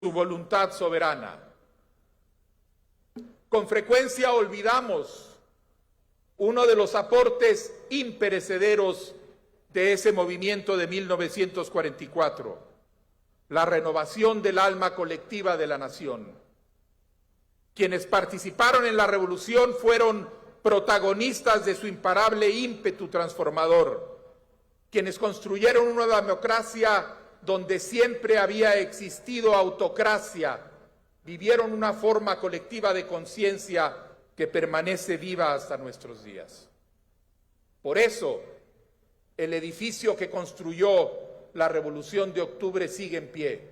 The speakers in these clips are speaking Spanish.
su voluntad soberana. Con frecuencia olvidamos uno de los aportes imperecederos de ese movimiento de 1944, la renovación del alma colectiva de la nación. Quienes participaron en la revolución fueron protagonistas de su imparable ímpetu transformador, quienes construyeron una democracia donde siempre había existido autocracia, vivieron una forma colectiva de conciencia que permanece viva hasta nuestros días. Por eso, el edificio que construyó la Revolución de Octubre sigue en pie.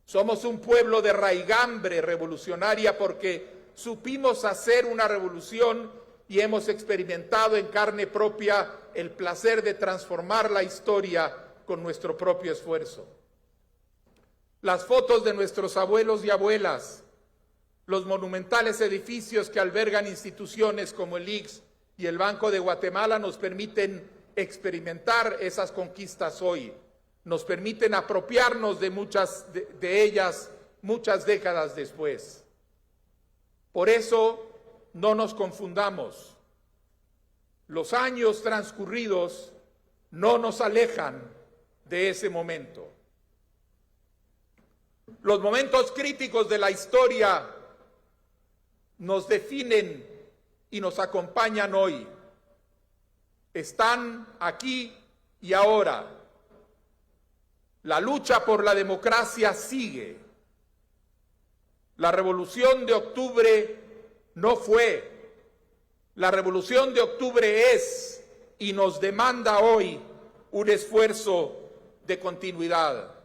Somos un pueblo de raigambre revolucionaria porque supimos hacer una revolución y hemos experimentado en carne propia el placer de transformar la historia con nuestro propio esfuerzo. Las fotos de nuestros abuelos y abuelas, los monumentales edificios que albergan instituciones como el ICS y el Banco de Guatemala nos permiten experimentar esas conquistas hoy, nos permiten apropiarnos de muchas de ellas muchas décadas después. Por eso, no nos confundamos. Los años transcurridos no nos alejan de ese momento. Los momentos críticos de la historia nos definen y nos acompañan hoy. Están aquí y ahora. La lucha por la democracia sigue. La Revolución de Octubre no fue. La Revolución de Octubre es y nos demanda hoy un esfuerzo de continuidad.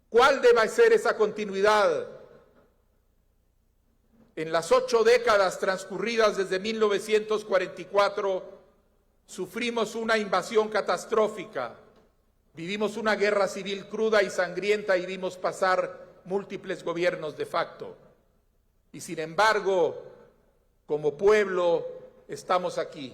¿Cuál debe ser esa continuidad? En las 8 décadas transcurridas desde 1944, sufrimos una invasión catastrófica, vivimos una guerra civil cruda y sangrienta y vimos pasar múltiples gobiernos de facto. Y sin embargo, como pueblo, estamos aquí.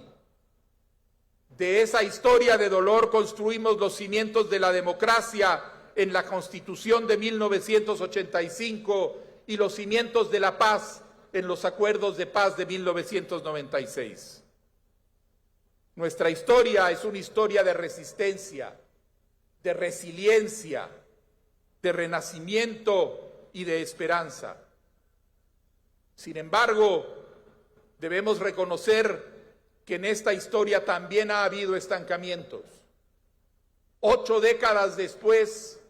De esa historia de dolor construimos los cimientos de la democracia en la Constitución de 1985 y los cimientos de la paz en los acuerdos de paz de 1996. Nuestra historia es una historia de resistencia, de resiliencia, de renacimiento y de esperanza. Sin embargo, debemos reconocer que en esta historia también ha habido estancamientos. 8 décadas después,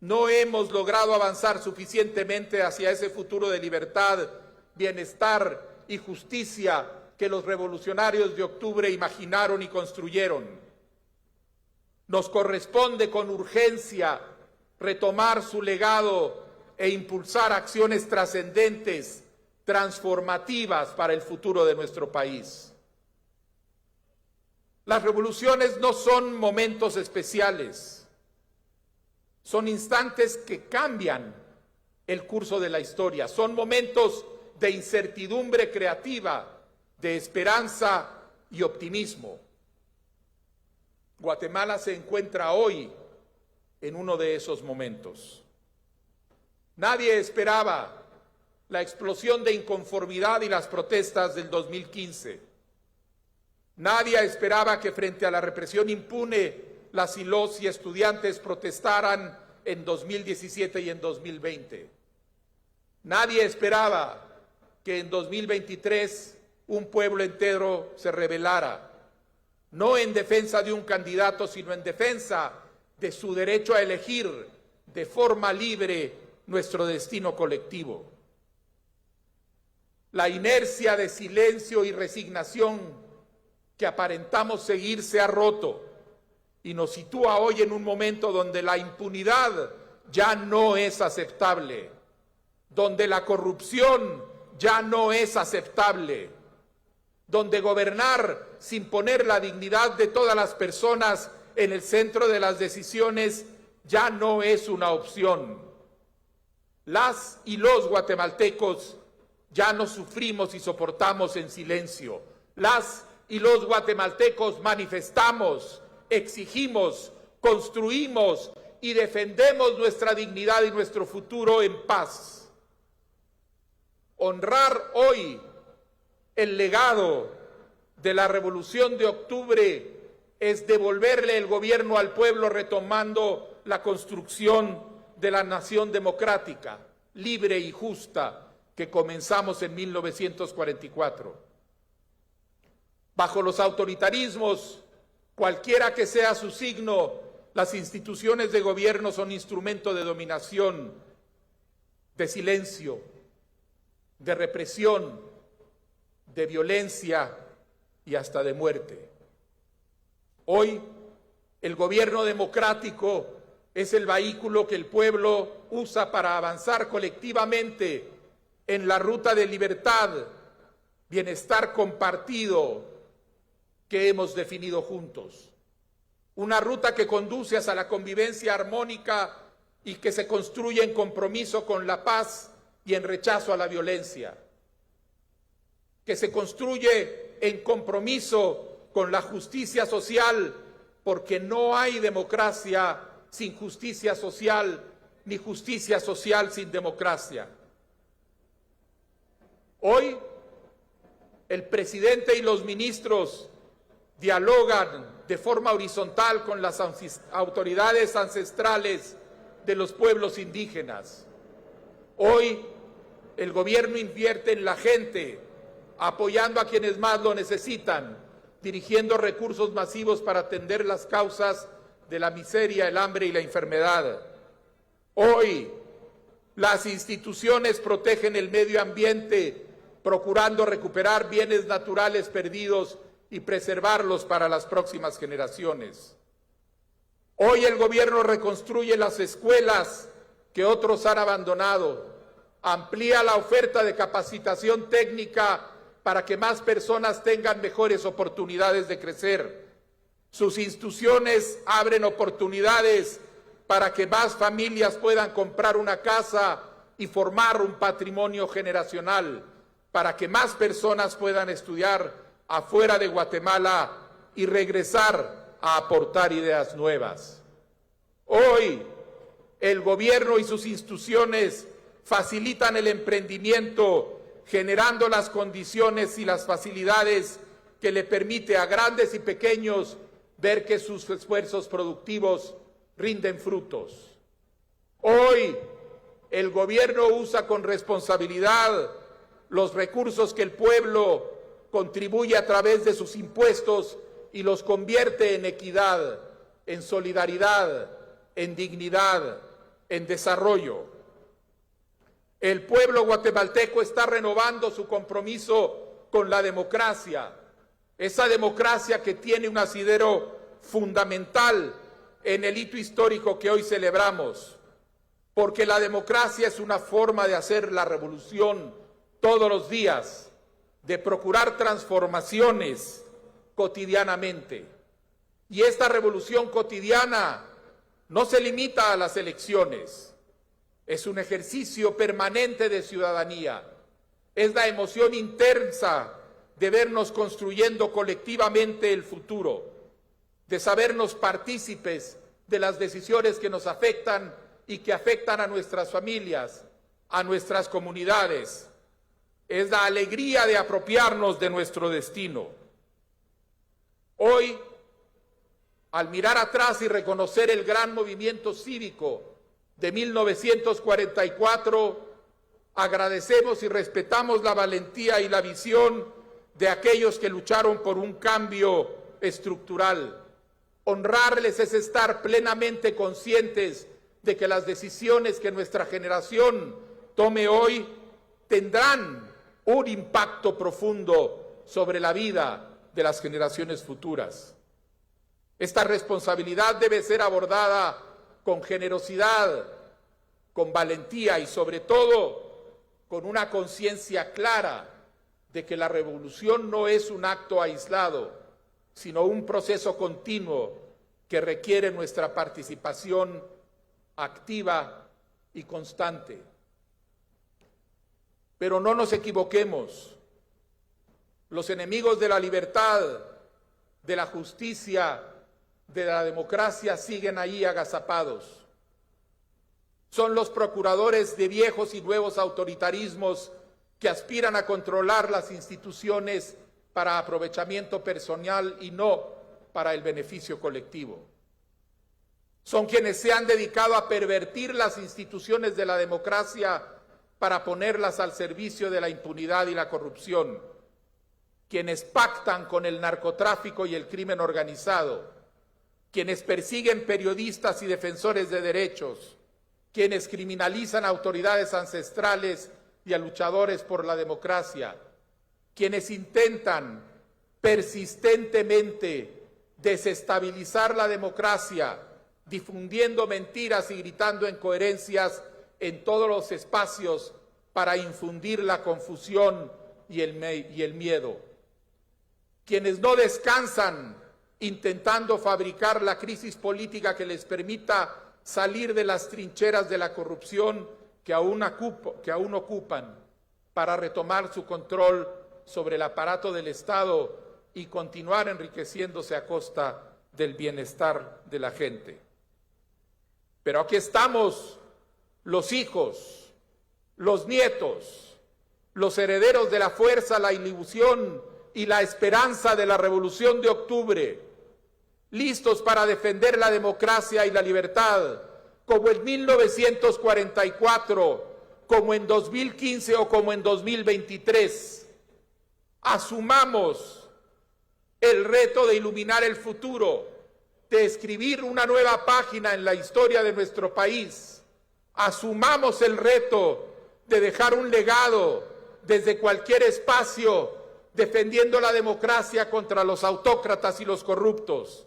no hemos logrado avanzar suficientemente hacia ese futuro de libertad, bienestar y justicia que los revolucionarios de octubre imaginaron y construyeron. Nos corresponde con urgencia retomar su legado e impulsar acciones trascendentes, transformativas para el futuro de nuestro país. Las revoluciones no son momentos especiales, son instantes que cambian el curso de la historia, son momentos de incertidumbre creativa, de esperanza y optimismo. Guatemala se encuentra hoy en uno de esos momentos. Nadie esperaba la explosión de inconformidad y las protestas del 2015. Nadie esperaba que frente a la represión impune las y los estudiantes protestaran en 2017 y en 2020. Nadie esperaba que en 2023 un pueblo entero se rebelara, no en defensa de un candidato, sino en defensa de su derecho a elegir de forma libre nuestro destino colectivo. La inercia de silencio y resignación que aparentamos seguir se ha roto y nos sitúa hoy en un momento donde la impunidad ya no es aceptable, donde la corrupción ya no es aceptable, donde gobernar sin poner la dignidad de todas las personas en el centro de las decisiones ya no es una opción. Las y los guatemaltecos ya no sufrimos y soportamos en silencio. Las y los guatemaltecos manifestamos, exigimos, construimos y defendemos nuestra dignidad y nuestro futuro en paz. Honrar hoy el legado de la Revolución de Octubre es devolverle el gobierno al pueblo, retomando la construcción de la nación democrática, libre y justa que comenzamos en 1944. Bajo los autoritarismos, cualquiera que sea su signo, las instituciones de gobierno son instrumento de dominación, de silencio, de represión, de violencia y hasta de muerte. Hoy, el gobierno democrático es el vehículo que el pueblo usa para avanzar colectivamente en la ruta de libertad, bienestar compartido que hemos definido juntos. Una ruta que conduce hacia la convivencia armónica y que se construye en compromiso con la paz y en rechazo a la violencia. Que se construye en compromiso con la justicia social, porque no hay democracia sin justicia social, ni justicia social sin democracia. Hoy, el presidente y los ministros dialogan de forma horizontal con las autoridades ancestrales de los pueblos indígenas. Hoy, el gobierno invierte en la gente, apoyando a quienes más lo necesitan, dirigiendo recursos masivos para atender las causas de la miseria, el hambre y la enfermedad. Hoy, las instituciones protegen el medio ambiente, procurando recuperar bienes naturales perdidos y preservarlos para las próximas generaciones. Hoy el gobierno reconstruye las escuelas que otros han abandonado, amplía la oferta de capacitación técnica para que más personas tengan mejores oportunidades de crecer. Sus instituciones abren oportunidades para que más familias puedan comprar una casa y formar un patrimonio generacional, para que más personas puedan estudiar afuera de Guatemala y regresar a aportar ideas nuevas. Hoy, el gobierno y sus instituciones facilitan el emprendimiento, generando las condiciones y las facilidades que le permite a grandes y pequeños ver que sus esfuerzos productivos rinden frutos. Hoy, el gobierno usa con responsabilidad los recursos que el pueblo contribuye a través de sus impuestos y los convierte en equidad, en solidaridad, en dignidad, en desarrollo. El pueblo guatemalteco está renovando su compromiso con la democracia, esa democracia que tiene un asidero fundamental en el hito histórico que hoy celebramos, porque la democracia es una forma de hacer la revolución todos los días, de procurar transformaciones cotidianamente. Y esta revolución cotidiana no se limita a las elecciones, es un ejercicio permanente de ciudadanía, es la emoción intensa de vernos construyendo colectivamente el futuro, de sabernos partícipes de las decisiones que nos afectan y que afectan a nuestras familias, a nuestras comunidades. Es la alegría de apropiarnos de nuestro destino. Hoy, al mirar atrás y reconocer el gran movimiento cívico de 1944, agradecemos y respetamos la valentía y la visión de aquellos que lucharon por un cambio estructural. Honrarles es estar plenamente conscientes de que las decisiones que nuestra generación tome hoy tendrán un impacto profundo sobre la vida de las generaciones futuras. Esta responsabilidad debe ser abordada con generosidad, con valentía y sobre todo con una conciencia clara de que la revolución no es un acto aislado, sino un proceso continuo que requiere nuestra participación activa y constante. Pero no nos equivoquemos, los enemigos de la libertad, de la justicia, de la democracia siguen ahí agazapados. son los procuradores de viejos y nuevos autoritarismos que aspiran a controlar las instituciones para aprovechamiento personal y no para el beneficio colectivo. Son quienes se han dedicado a pervertir las instituciones de la democracia para ponerlas al servicio de la impunidad y la corrupción, quienes pactan con el narcotráfico y el crimen organizado, quienes persiguen periodistas y defensores de derechos, quienes criminalizan a autoridades ancestrales y a luchadores por la democracia, quienes intentan persistentemente desestabilizar la democracia, difundiendo mentiras y gritando incoherencias en todos los espacios para infundir la confusión y el miedo. Quienes no descansan intentando fabricar la crisis política que les permita salir de las trincheras de la corrupción que aún ocupan para retomar su control sobre el aparato del Estado y continuar enriqueciéndose a costa del bienestar de la gente. Pero aquí estamos los hijos, los nietos, los herederos de la fuerza, la ilusión y la esperanza de la Revolución de Octubre, listos para defender la democracia y la libertad, como en 1944, como en 2015 o como en 2023. Asumamos el reto de iluminar el futuro, de escribir una nueva página en la historia de nuestro país. Asumamos el reto de dejar un legado desde cualquier espacio, defendiendo la democracia contra los autócratas y los corruptos.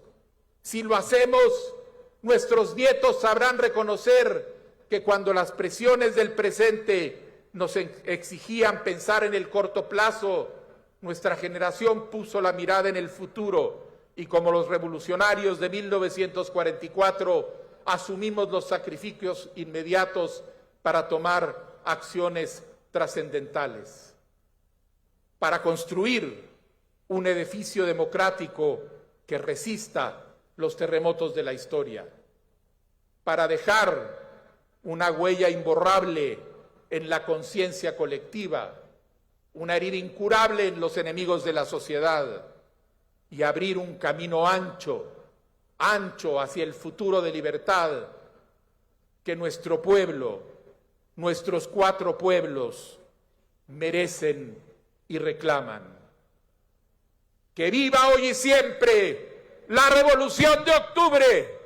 Si lo hacemos, nuestros nietos sabrán reconocer que cuando las presiones del presente nos exigían pensar en el corto plazo, nuestra generación puso la mirada en el futuro y como los revolucionarios de 1944 asumimos los sacrificios inmediatos para tomar acciones trascendentales, para construir un edificio democrático que resista los terremotos de la historia, para dejar una huella imborrable en la conciencia colectiva, una herida incurable en los enemigos de la sociedad y abrir un camino ancho hacia el futuro de libertad que nuestro pueblo, nuestros 4 pueblos merecen y reclaman. ¡Que viva hoy y siempre la Revolución de Octubre!